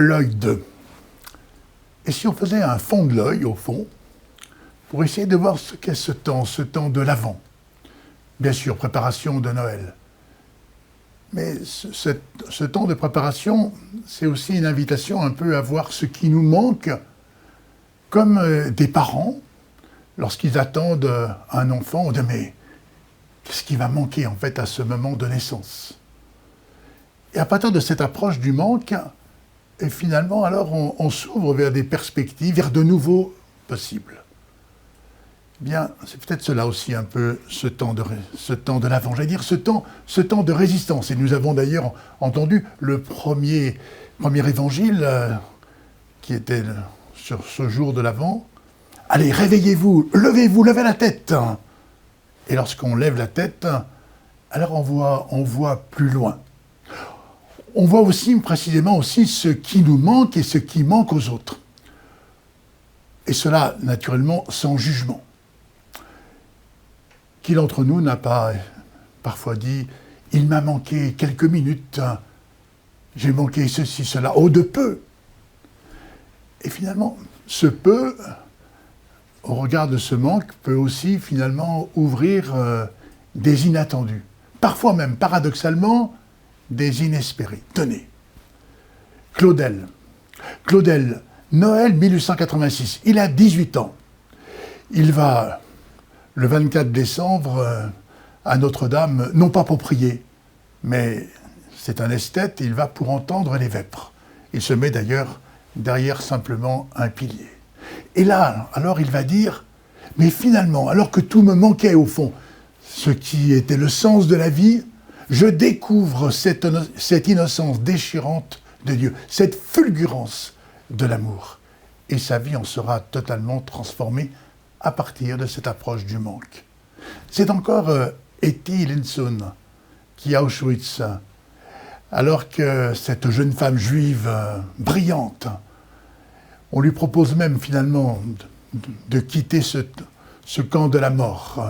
l'œil d'eux. Et si on faisait un fond de l'œil, au fond, pour essayer de voir ce qu'est ce temps de l'Avent. Bien sûr, préparation de Noël. Mais ce temps de préparation, c'est aussi une invitation un peu à voir ce qui nous manque, comme des parents, lorsqu'ils attendent un enfant, on dit mais qu'est-ce qui va manquer en fait à ce moment de naissance? Et à partir de cette approche du manque, et finalement alors on s'ouvre vers des perspectives, vers de nouveaux possibles. Eh bien, c'est peut-être cela aussi un peu ce temps de l'Avent, j'allais dire ce temps de résistance. Et nous avons d'ailleurs entendu le premier évangile qui était sur ce jour de l'Avent. Allez, réveillez-vous, levez-vous, levez la tête. Et lorsqu'on lève la tête, alors on voit plus loin. On voit aussi précisément aussi ce qui nous manque et ce qui manque aux autres. Et cela, naturellement, sans jugement. Qui d'entre nous n'a pas parfois dit « Il m'a manqué quelques minutes, j'ai manqué ceci, cela, oh de peu !» Et finalement, ce peu, au regard de ce manque, peut aussi finalement ouvrir des inattendus. Parfois même, paradoxalement, des inespérés. Tenez, Claudel, Noël 1886, il a 18 ans. Il va le 24 décembre à Notre-Dame, non pas pour prier, mais c'est un esthète, il va pour entendre les vêpres. Il se met d'ailleurs derrière simplement un pilier. Et là, alors il va dire, mais finalement, alors que tout me manquait au fond, ce qui était le sens de la vie, je découvre cette innocence déchirante de Dieu, cette fulgurance de l'amour. Et sa vie en sera totalement transformée à partir de cette approche du manque. C'est encore Etty Linson qui, à Auschwitz, alors que cette jeune femme juive brillante, on lui propose même finalement de quitter ce camp de la mort,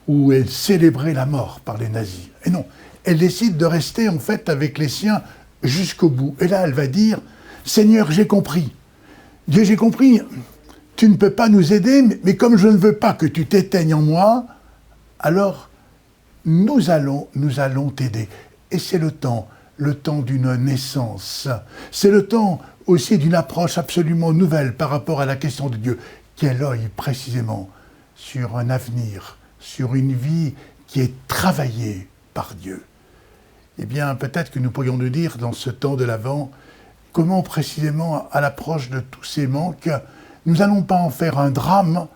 où elle célébrait la mort par les nazis. Et non, elle décide de rester en fait avec les siens jusqu'au bout. Et là, elle va dire, « Seigneur, j'ai compris. Dieu, j'ai compris. Tu ne peux pas nous aider, mais comme je ne veux pas que tu t'éteignes en moi, alors nous allons t'aider. » Et c'est le temps d'une naissance. C'est le temps aussi d'une approche absolument nouvelle par rapport à la question de Dieu. Quel œil précisément sur un avenir, sur une vie qui est travaillée par Dieu. Eh bien, peut-être que nous pourrions nous dire dans ce temps de l'Avent, comment précisément à l'approche de tous ces manques, nous n'allons pas en faire un drame,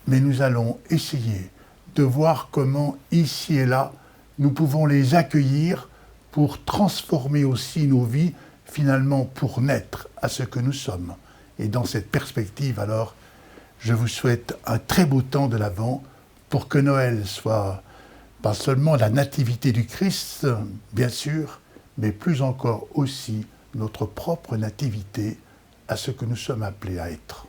mais nous allons essayer de voir comment, ici et là, nous pouvons les accueillir pour transformer aussi nos vies, finalement pour naître à ce que nous sommes. Et dans cette perspective, alors, je vous souhaite un très beau temps de l'Avent pour que Noël soit pas seulement la nativité du Christ, bien sûr, mais plus encore aussi notre propre nativité à ce que nous sommes appelés à être.